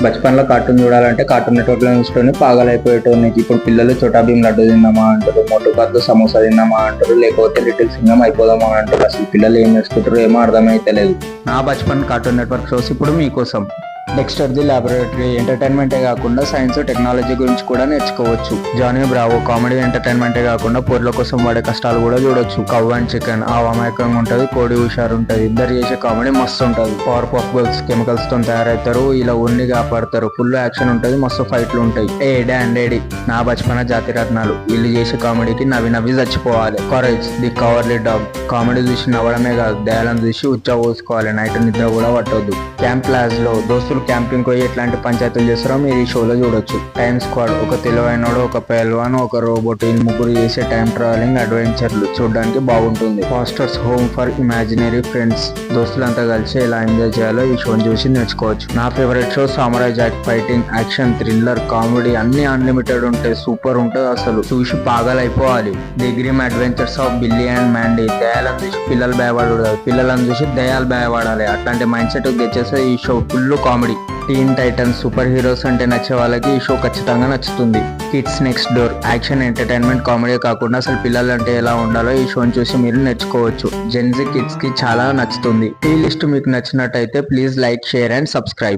బచ్పన్ లో కార్టూన్ చూడాలంటే cartoon network లో చూసుకొని పాగలైపోయేటోని. ఇప్పుడు పిల్లలు చోటా భీమ్ లడ్డు తిందామా అంటారు, మోటు పత్లు సమోసా తిందామా అంటారు, లేకపోతే లిటిల్ సింగం అయిపోదామా అంటారు. అసలు పిల్లలు ఏం నేర్చుకుంటారు ఏమో అర్థమైతలేదు. నా బచ్పన్ కార్టూన్ నెట్వర్క్ షోస్ ఇప్పుడు మీకోసం. డెక్స్టర్ ది లాబొరేటరీ ఎంటర్టైన్మెంటే కాకుండా సైన్స్ టెక్నాలజీ గురించి కూడా నేర్చుకోవచ్చు. జానీ బ్రావో కామెడీ ఎంటర్టైన్మెంటే కాకుండా పొర్ల కోసం వాడే కష్టాలు కూడా చూడొచ్చు. కవ్ అండ్ చికెన్ ఆ అమాయకంగా ఉంటది, కోడి హుషారు ఉంటది, ఇద్దరు చేసే కామెడీ మస్తు ఉంటది. పవర్ పఫ్ గర్ల్స్ కెమికల్స్ తో తయారవుతారు, ఇలా ఉన్ని కాపాడతారు, ఫుల్ యాక్షన్ ఉంటది, మస్తు ఫైట్లు ఉంటాయి. ఏ డాన్ డేడీ నా బచ్పన జాతి రత్నాలు, వీళ్ళు చేసే కామెడీకి నవ్వి నవ్వి చచ్చిపోవాలి. కరేజ్ ది కవర్లీ డాగ్ కామెడీ చూసి నవ్వడమే కాదు, దయాలను చూసి ఉచ్చా పోసుకోవాలి, నైట్ నిద్ర కూడా పట్టొద్దు. క్యాంప్ ప్లాజ్ లో దోస్తులు క్యాంపింగ్ పోయి ఎట్లాంటి పంచాయతీలు చేస్తారో మీరు ఈ షోలో చూడొచ్చు. టైమ్ స్క్వాడ్ ఒక తెలివైనడు, ఒక పెహల్వాన్, ఒక రోబోట్, ఈ ముగ్గురు చేసే టైం ట్రావెలింగ్ అడ్వెంచర్లు చూడడానికి బాగుంటుంది. Fosters home for imaginary friends దోస్తులంతా కలిసి ఎలా ఎంజాయ్ చేయాలో ఈ షోని చూసి నేర్చుకోవచ్చు. నా favourite show samurai Jack fighting, action, thriller, comedy అన్ని అన్లిమిటెడ్ ఉంటాయి, సూపర్ ఉంటుంది, అసలు చూసి పాగలైపోవాలి. The grim adventures of Billy and Mandy దయాలను చూసి పిల్లలు భయపడదు, పిల్లలను చూసి దయాలు భయపడాలి, అట్లాంటి మైండ్ సెట్ తెచ్చేస్తే ఈ షో ఫుల్ కామెడీ. టీన్ టైటన్స్ సూపర్ హీరోస్ అంటే నచ్చే వాళ్ళకి ఈ షో ఖచ్చితంగా నచ్చుతుంది. Kids next door action entertainment comedy కాకుండా అసలు పిల్లలు అంటే ఎలా ఉండాలో ఈ షోని చూసి మీరు నేర్చుకోవచ్చు. జెన్జీ కిడ్స్ కి చాలా నచ్చుతుంది. ఈ లిస్ట్ మీకు నచ్చినట్టయితే please like, share and subscribe.